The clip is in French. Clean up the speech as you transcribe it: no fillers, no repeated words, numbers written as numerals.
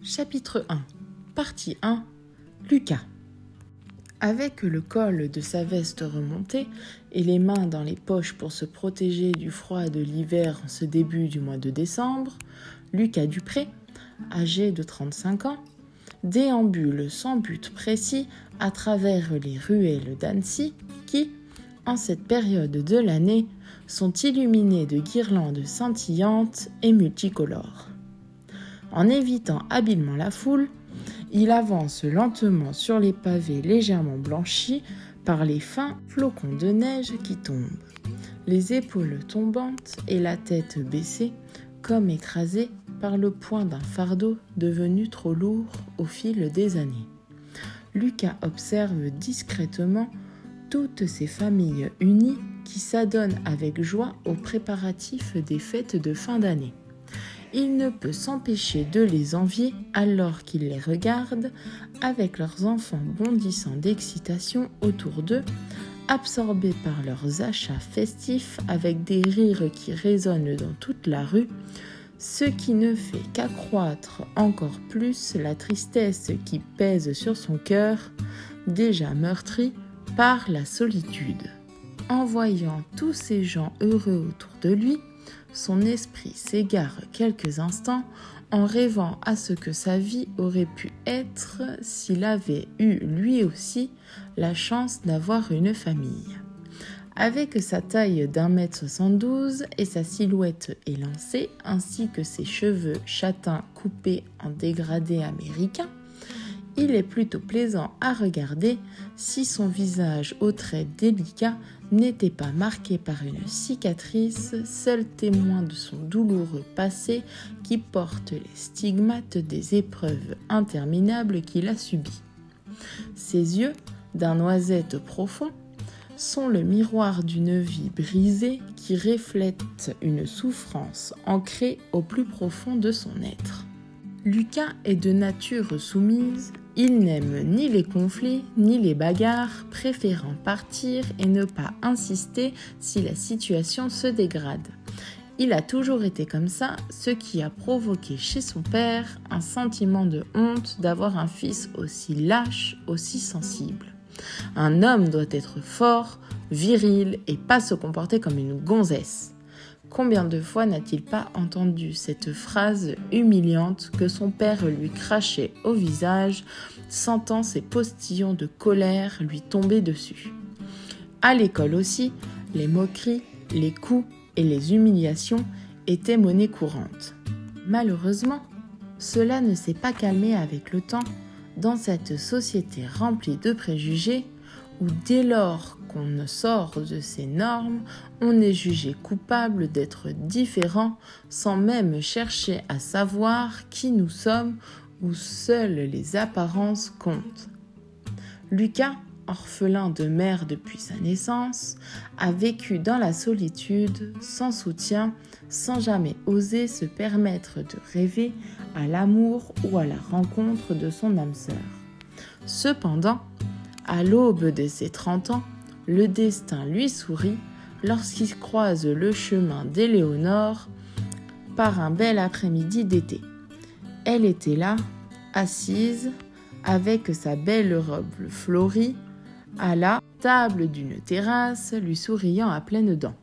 Chapitre 1. Partie 1. Lucas. Avec le col de sa veste remonté et les mains dans les poches pour se protéger du froid de l'hiver en ce début du mois de décembre, Lucas Dupré, âgé de 35 ans, déambule sans but précis à travers les ruelles d'Annecy qui, en cette période de l'année, sont illuminées de guirlandes scintillantes et multicolores. En évitant habilement la foule, il avance lentement sur les pavés légèrement blanchis par les fins flocons de neige qui tombent, les épaules tombantes et la tête baissée, comme écrasée par le poids d'un fardeau devenu trop lourd au fil des années. Lucas observe discrètement toutes ces familles unies qui s'adonnent avec joie aux préparatifs des fêtes de fin d'année. Il ne peut s'empêcher de les envier alors qu'il les regarde avec leurs enfants bondissant d'excitation autour d'eux, absorbés par leurs achats festifs avec des rires qui résonnent dans toute la rue, ce qui ne fait qu'accroître encore plus la tristesse qui pèse sur son cœur, déjà meurtri par la solitude. En voyant tous ces gens heureux autour de lui, son esprit s'égare quelques instants en rêvant à ce que sa vie aurait pu être s'il avait eu lui aussi la chance d'avoir une famille. Avec sa taille d'1,72 m et sa silhouette élancée, ainsi que ses cheveux châtains coupés en dégradé américain, il est plutôt plaisant à regarder si son visage aux traits délicats n'était pas marqué par une cicatrice, seul témoin de son douloureux passé qui porte les stigmates des épreuves interminables qu'il a subies. Ses yeux, d'un noisette profond, sont le miroir d'une vie brisée qui reflète une souffrance ancrée au plus profond de son être. Lucas est de nature soumise, il n'aime ni les conflits ni les bagarres, préférant partir et ne pas insister si la situation se dégrade. Il a toujours été comme ça, ce qui a provoqué chez son père un sentiment de honte d'avoir un fils aussi lâche, aussi sensible. Un homme doit être fort, viril et pas se comporter comme une gonzesse. Combien de fois n'a-t-il pas entendu cette phrase humiliante que son père lui crachait au visage, sentant ses postillons de colère lui tomber dessus. À l'école aussi, les moqueries, les coups et les humiliations étaient monnaie courante. Malheureusement, cela ne s'est pas calmé avec le temps dans cette société remplie de préjugés où dès lors qu'on sort de ces normes, on est jugé coupable d'être différent sans même chercher à savoir qui nous sommes où seules les apparences comptent. Lucas, orphelin de mère depuis sa naissance, a vécu dans la solitude, sans soutien, sans jamais oser se permettre de rêver à l'amour ou à la rencontre de son âme sœur. Cependant, à l'aube de ses 30 ans, le destin lui sourit lorsqu'il croise le chemin d'Éléonore par un bel après-midi d'été. Elle était là, assise, avec sa belle robe fleurie, à la table d'une terrasse, lui souriant à pleines dents.